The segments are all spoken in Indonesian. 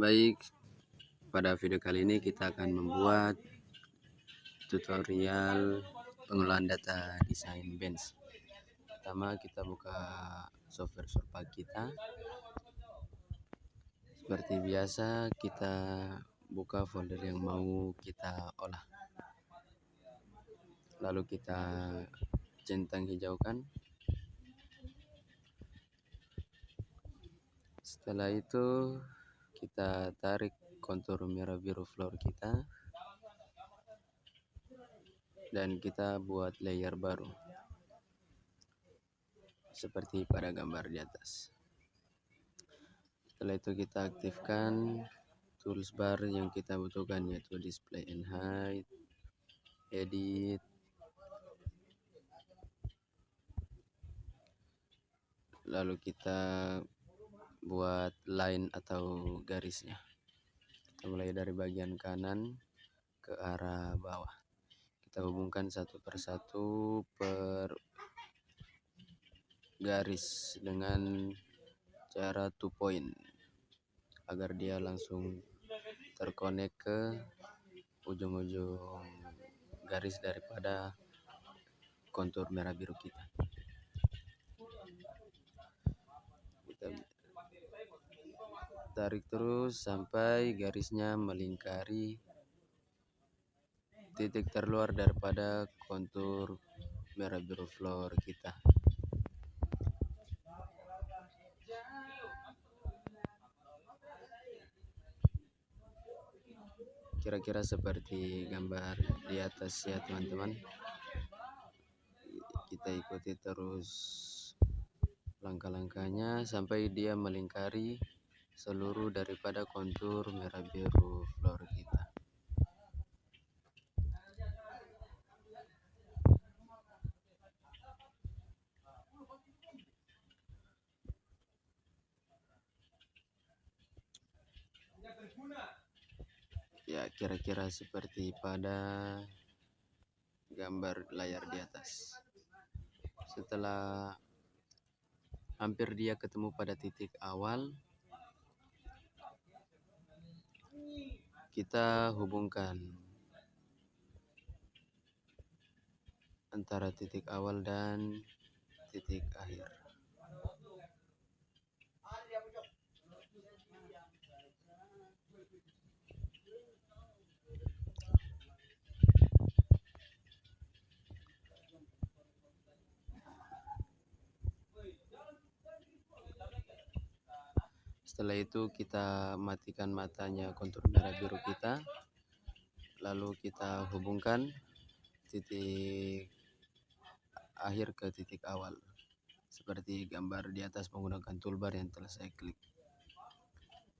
Baik, pada video kali ini kita akan membuat tutorial pengolahan data desain bench. Pertama kita buka software Surpak kita. Seperti biasa kita buka folder yang mau kita olah. Lalu kita centang hijaukan. Setelah itu kita tarik kontur merah biru floor kita dan kita buat layer baru seperti pada gambar di atas. Setelah itu kita aktifkan tools bar yang kita butuhkan, yaitu display and hide, edit, lalu kita buat line atau garisnya. Kita mulai dari bagian kanan ke arah bawah. Kita hubungkan satu persatu per garis dengan cara 2 point agar dia langsung terkonek ke ujung-ujung garis daripada kontur merah biru kita. Kita tarik terus sampai garisnya melingkari titik terluar daripada kontur merah biru floor kita. Kira-kira seperti gambar di atas ya teman-teman. Kita ikuti terus langkah-langkahnya sampai dia melingkari seluruh daripada kontur merah biru floor kita. Ya, kira-kira seperti pada gambar layar di atas. Setelah hampir dia ketemu pada titik awal, kita hubungkan antara titik awal dan titik akhir. Setelah itu kita matikan matanya kontur merah biru kita, lalu kita hubungkan titik akhir ke titik awal seperti gambar di atas menggunakan toolbar yang telah saya klik.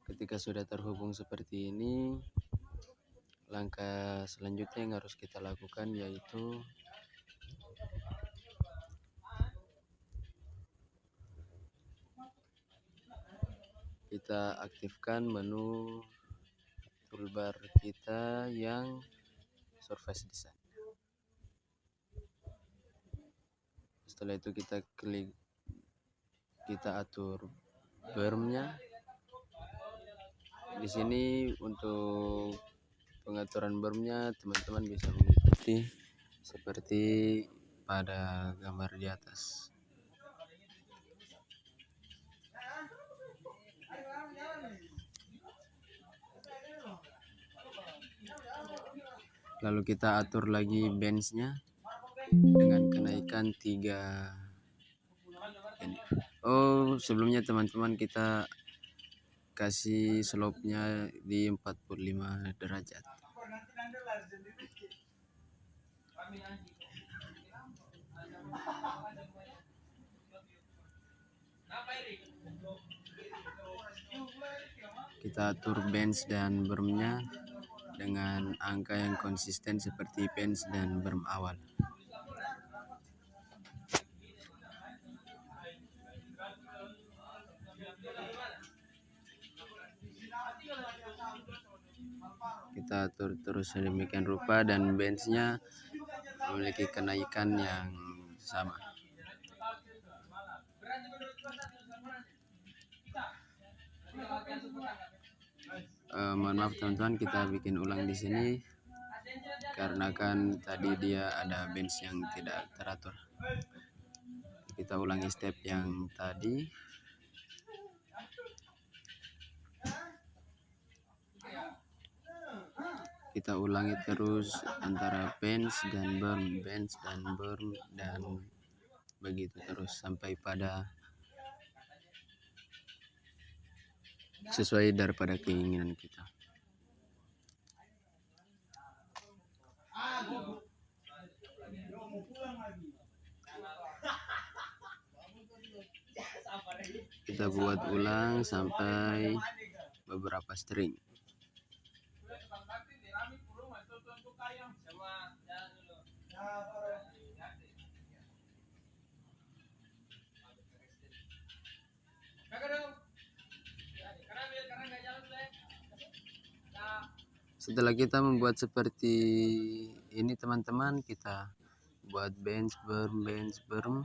Ketika sudah terhubung seperti ini, langkah selanjutnya yang harus kita lakukan yaitu kita aktifkan menu toolbar kita yang surface design. Setelah itu kita klik, kita atur bermnya. Di sini untuk pengaturan bermnya teman-teman bisa mengikuti seperti pada gambar di atas. Lalu kita atur lagi benchnya dengan kenaikan 3. Oh, sebelumnya teman-teman kita kasih slope-nya di 45 derajat. Kita atur bench dan bermnya dengan angka yang konsisten seperti bench dan berm awal. Kita atur terus sedemikian rupa dan benchnya memiliki kenaikan yang sama. Mohon maaf teman-teman, kita bikin ulang di sini karena kan tadi dia ada bench yang tidak teratur. Kita ulangi step yang tadi. Kita ulangi terus antara bench dan berm dan begitu terus sampai pada sesuai daripada keinginan kita. Kita buat ulang sampai beberapa string. Setelah kita membuat seperti ini teman-teman, kita buat bench berm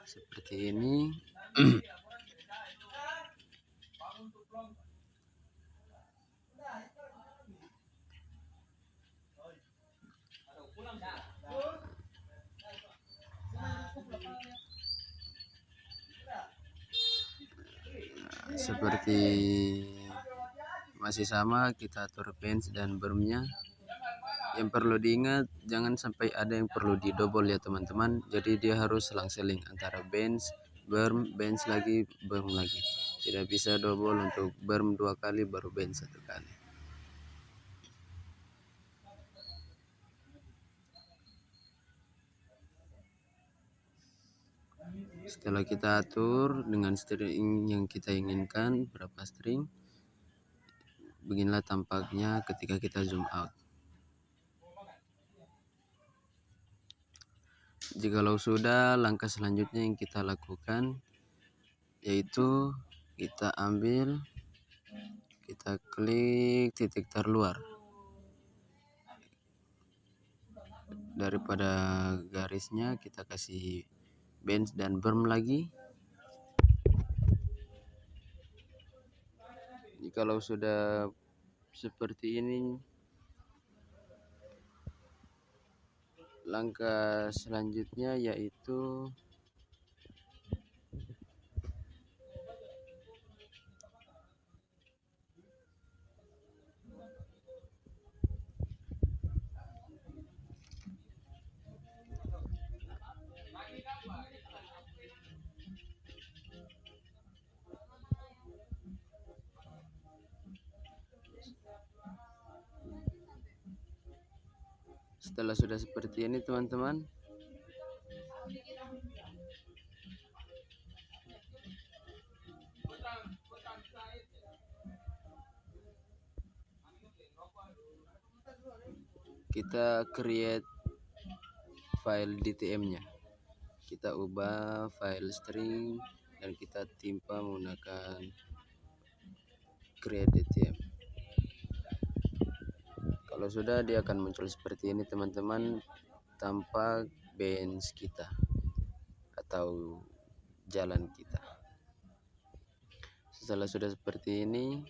seperti ini. Seperti masih sama, kita atur bench dan bermnya. Yang perlu diingat, jangan sampai ada yang perlu didouble ya teman-teman. Jadi dia harus selang-seling antara bench, berm, bench lagi, berm lagi. Tidak bisa double untuk berm 2 kali baru bench 1 kali. Setelah kita atur dengan string yang kita inginkan, berapa string, beginilah tampaknya ketika kita zoom out. Jikalau sudah, langkah selanjutnya yang kita lakukan yaitu kita ambil, kita klik titik terluar daripada garisnya, kita kasih bench dan berm lagi. Jikalau sudah seperti ini, langkah selanjutnya yaitu setelah sudah seperti ini teman-teman, kita create file DTM-nya. Kita ubah file string dan kita timpa menggunakan create DTM. Kalau sudah, dia akan muncul seperti ini teman-teman, tanpa bench kita atau jalan kita. Setelah sudah seperti ini,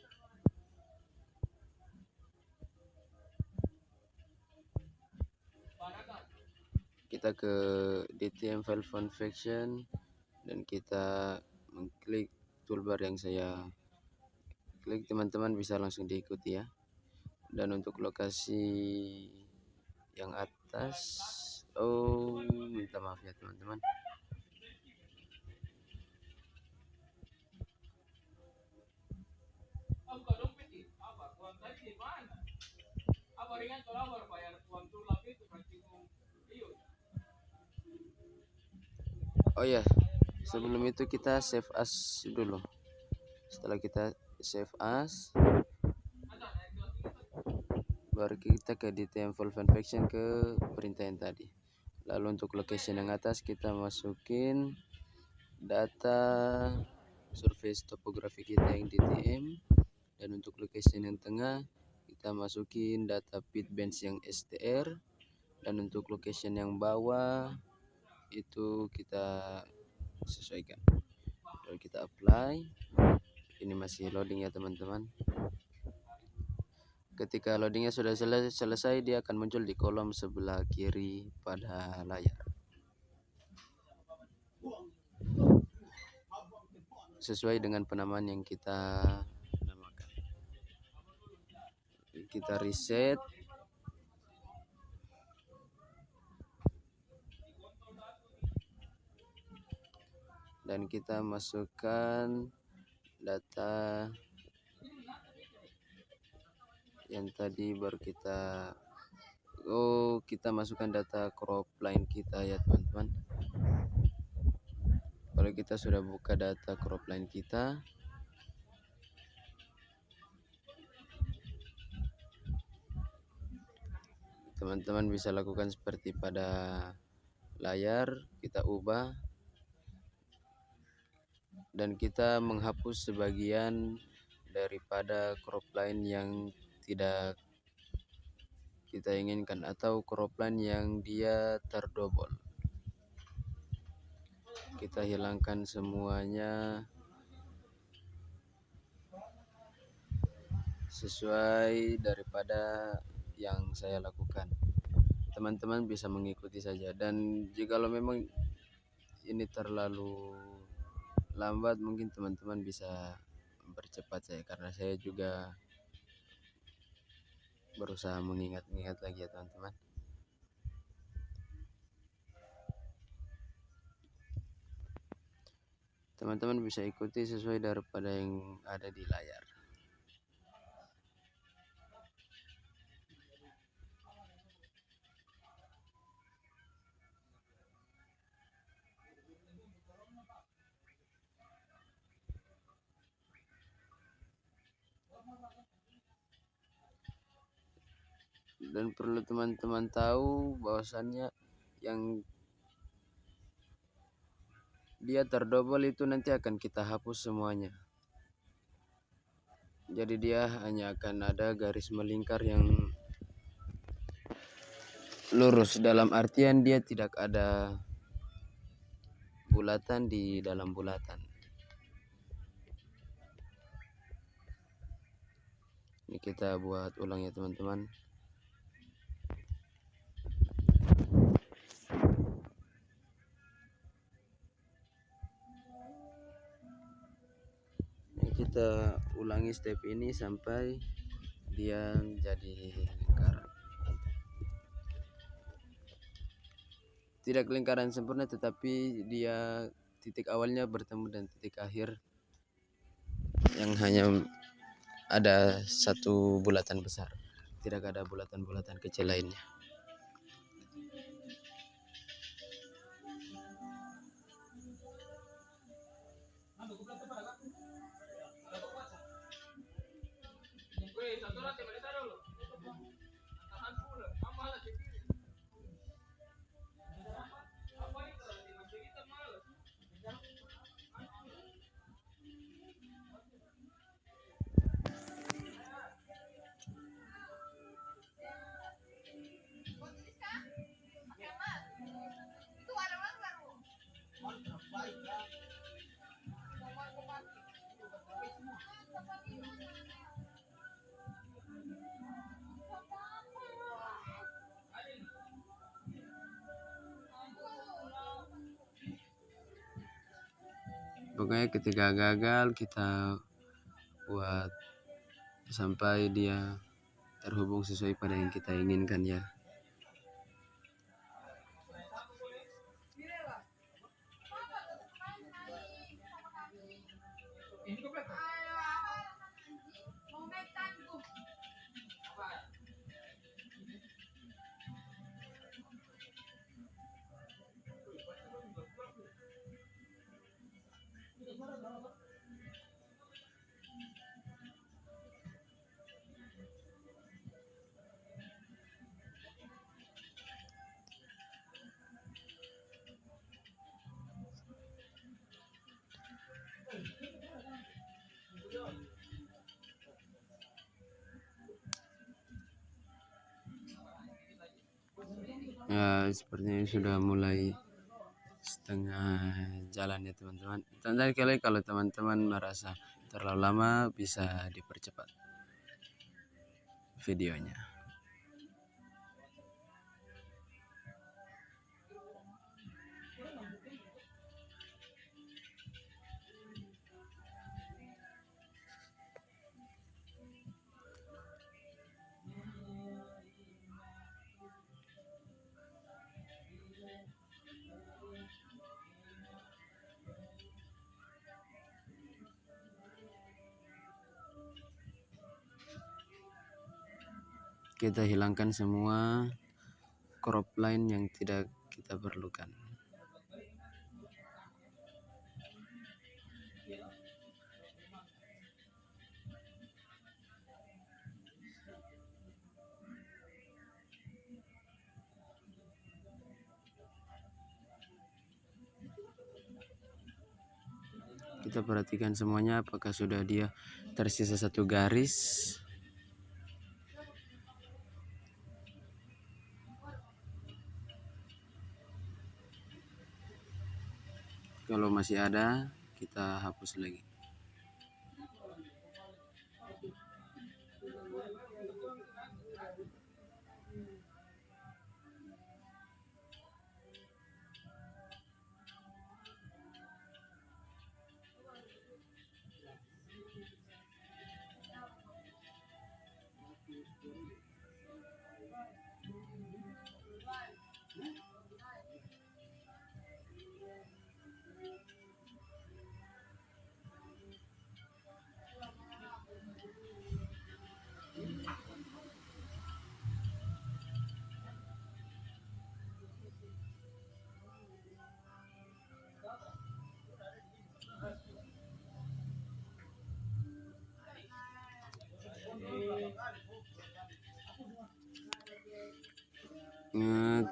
kita ke DTM file function dan kita mengklik toolbar yang saya klik. Teman-teman bisa langsung diikuti ya. Dan untuk lokasi yang atas, minta maaf ya teman-teman. Oh ya, sebelum itu kita save as dulu. Setelah kita save as, baru kita ke DTM file function ke perintah yang tadi. Lalu untuk location yang atas kita masukin data surface topografi kita yang DTM, dan untuk location yang tengah kita masukin data pit bench yang str, dan untuk location yang bawah itu kita sesuaikan. Lalu kita apply. Ini masih loading ya teman-teman. Ketika loadingnya sudah selesai, dia akan muncul di kolom sebelah kiri pada layar. Sesuai dengan penamaan yang kita namakan. Kita reset. Dan kita masukkan data yang tadi baru kita masukkan data crop line kita ya teman-teman. Kalau kita sudah buka data crop line kita, teman-teman bisa lakukan seperti pada layar, kita ubah dan kita menghapus sebagian daripada crop line yang tidak kita inginkan atau crop line yang dia terdobol. Kita hilangkan semuanya sesuai daripada yang saya lakukan. Teman-teman bisa mengikuti saja, dan jikalau memang ini terlalu lambat, mungkin teman-teman bisa mempercepat saya, karena saya juga berusaha mengingat-ingat lagi ya teman-teman. Teman-teman bisa ikuti sesuai daripada yang ada di layar. Dan perlu teman-teman tahu bahwasannya yang dia terdobol itu nanti akan kita hapus semuanya. Jadi dia hanya akan ada garis melingkar yang lurus, dalam artian dia tidak ada bulatan di dalam bulatan. Ini kita buat ulang ya teman-teman. Kita ulangi step ini sampai dia jadi lingkaran. Tidak lingkaran sempurna, tetapi dia titik awalnya bertemu dan titik akhir yang hanya ada satu bulatan besar, tidak ada bulatan-bulatan kecil lainnya. Pokoknya ketika gagal kita buat sampai dia terhubung sesuai pada yang kita inginkan ya. Ya, sepertinya sudah mulai setengah jalan ya teman-teman. Tanda kali kalau teman-teman merasa terlalu lama bisa dipercepat. videonya. Kita hilangkan semua crop line yang tidak kita perlukan. Kita perhatikan semuanya apakah sudah dia tersisa satu garis. Kalau masih ada, kita hapus lagi.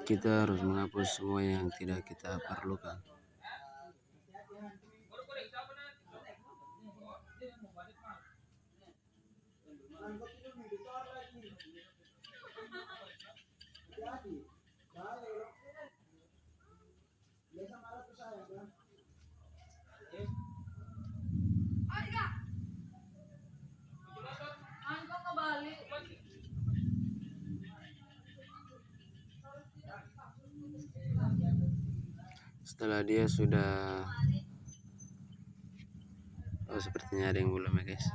Kita harus menghapus semua yang tidak kita perlukan. Setelah dia sudah, sepertinya ada yang belum ya guys.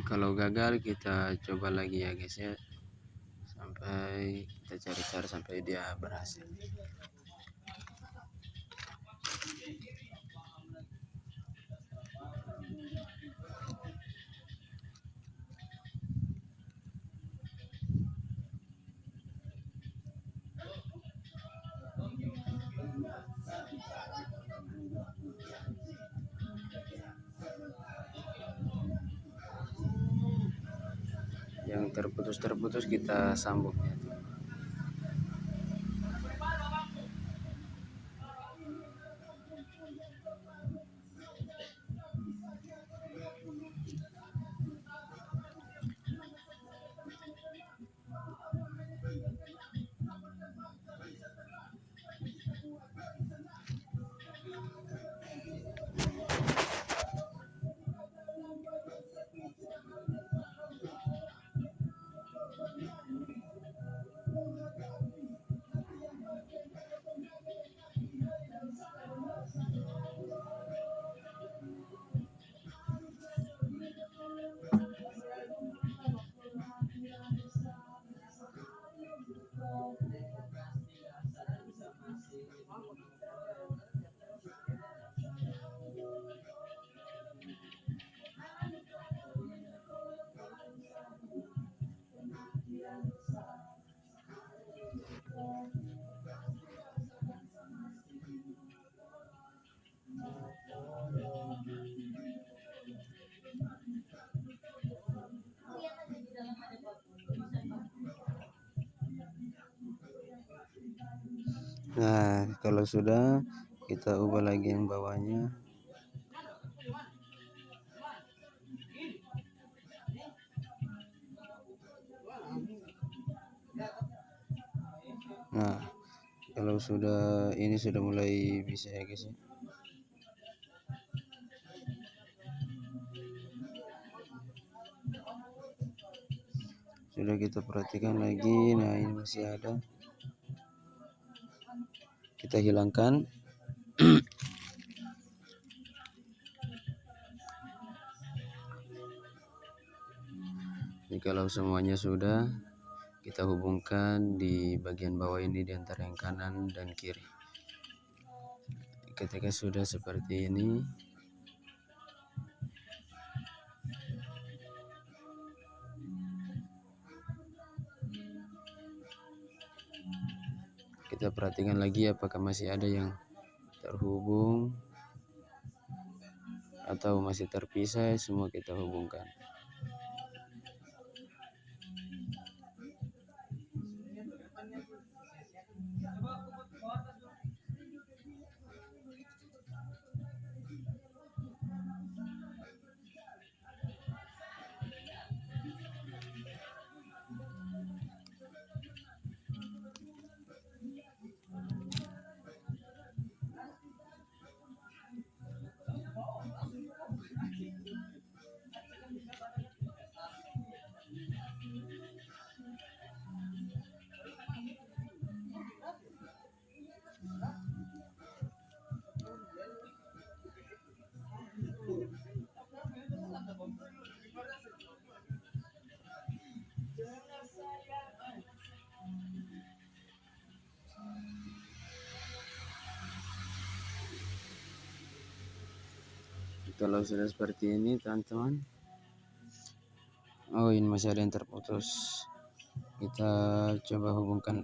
Kalau gagal kita coba lagi ya guys ya, sampai kita cari-cari sampai dia berhasil. Yang terputus-terputus kita sambung ya. Nah, kalau sudah, kita ubah lagi yang bawahnya. Nah, kalau sudah ini sudah mulai bisa ya guys ya. Sudah kita perhatikan lagi. Nah, ini masih ada. Kita hilangkan. Jadi kalau semuanya sudah, kita hubungkan di bagian bawah ini di antara yang kanan dan kiri. Ketika sudah seperti ini, kita perhatikan lagi apakah masih ada yang terhubung atau masih terpisah. Semua kita hubungkan. Kalau sudah seperti ini teman-teman, oh ini masih ada yang terputus, kita coba hubungkan.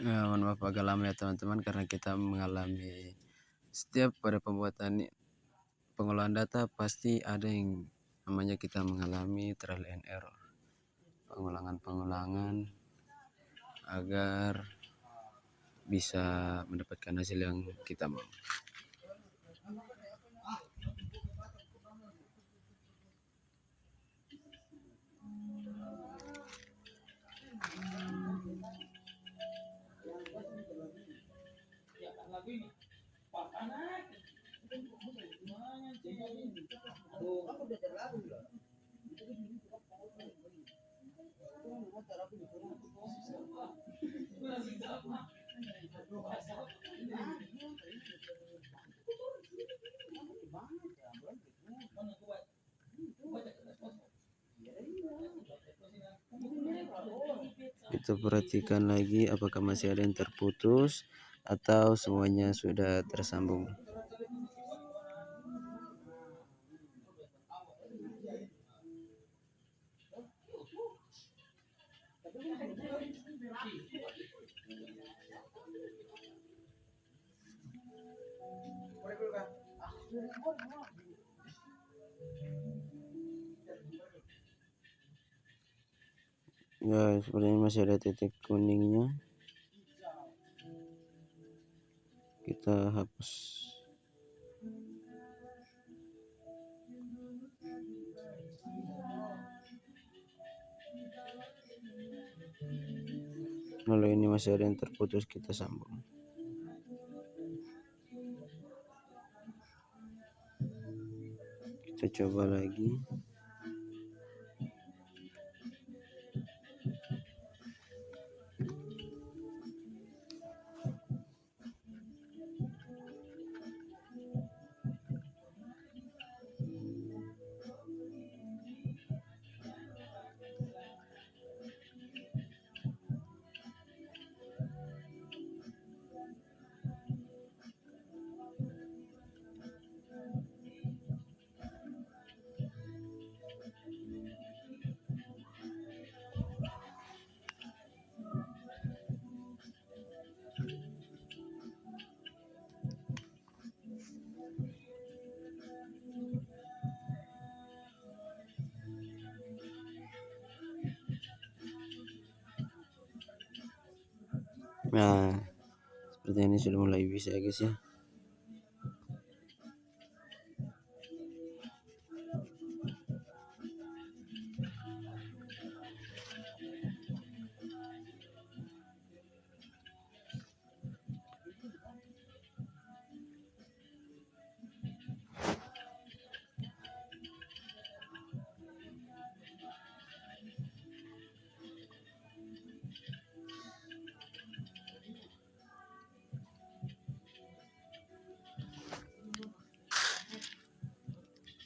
Mohon maaf agak lama ya teman-teman, karena kita mengalami setiap pada pembuatan pengolahan data pasti ada yang namanya kita mengalami trial and error, pengulangan agar bisa mendapatkan hasil yang kita mau. Kita perhatikan lagi apakah masih ada yang terputus atau semuanya sudah tersambung. Ya, sepertinya masih ada titik kuningnya. Kita hapus. masih ada yang terputus, kita sambung. Kita coba lagi. Nah, seperti ini sudah mulai bisa ya guys ya.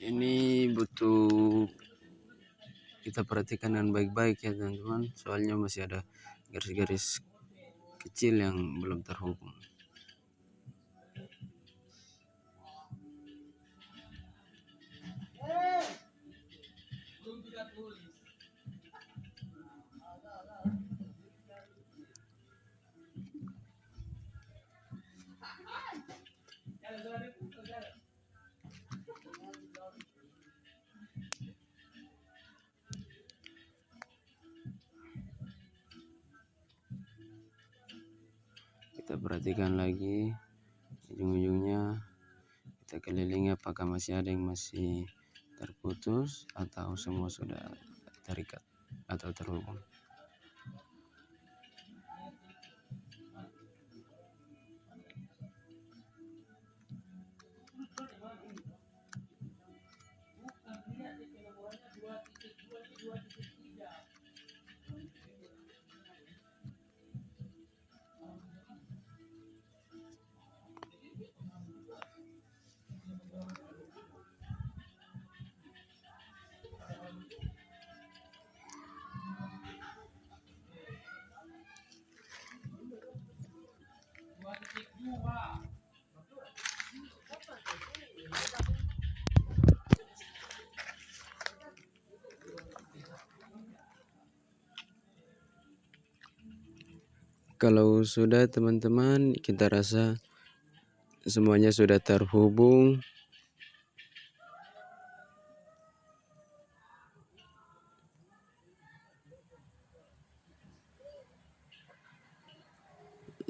Ini butuh kita perhatikan dengan baik-baik ya teman-teman, soalnya masih ada garis-garis kecil yang belum terhubung. Kita perhatikan lagi ujung-ujungnya, kita kelilingi apakah masih ada yang masih terputus atau semua sudah terikat atau terhubung. Kalau sudah teman-teman, kita rasa semuanya sudah terhubung.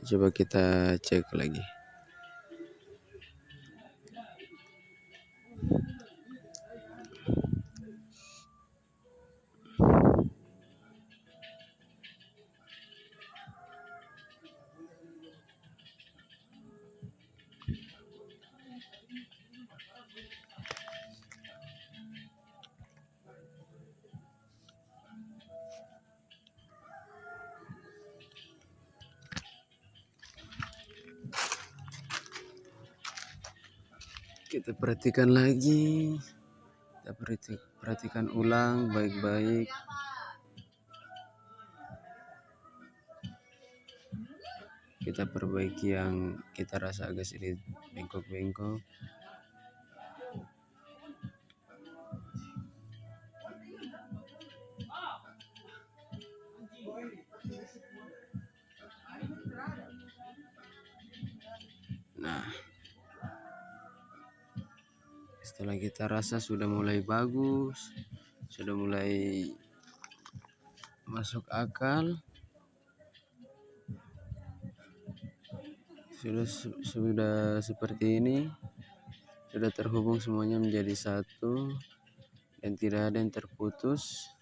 Coba kita cek lagi. Kita perhatikan lagi, kita perhatikan ulang baik-baik. Kita perbaiki yang kita rasa agak sedikit bengkok-bengkok. Nah, setelah kita rasa sudah mulai bagus, sudah mulai masuk akal, sudah seperti ini, sudah terhubung semuanya menjadi satu dan tidak ada yang terputus.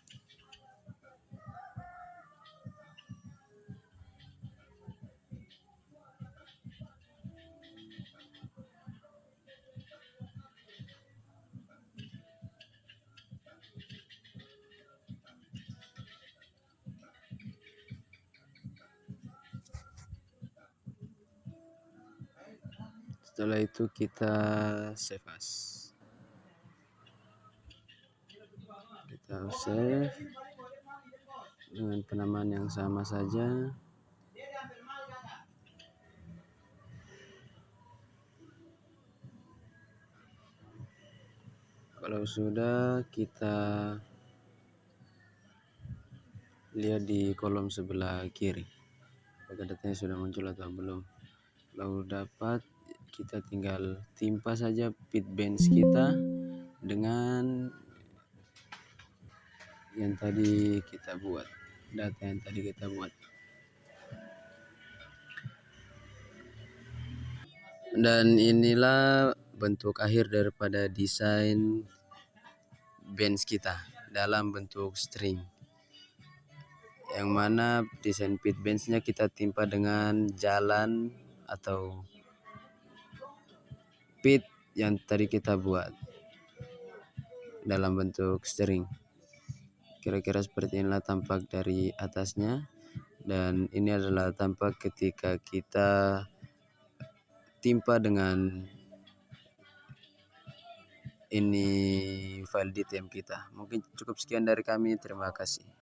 Setelah itu kita save as. Kita save dengan penamaan yang sama saja. Kalau sudah, kita lihat di kolom sebelah kiri apakah datanya sudah muncul atau belum. Kalau dapat, kita tinggal timpa saja pit bench kita dengan yang tadi kita buat, data yang tadi kita buat. Dan inilah bentuk akhir daripada desain bench kita dalam bentuk string, yang mana desain pit benchnya kita timpa dengan jalan atau pit yang tadi kita buat dalam bentuk string. Kira-kira seperti inilah tampak dari atasnya, dan ini adalah tampak ketika kita timpa dengan ini file DTM kita. Mungkin cukup sekian dari kami, terima kasih.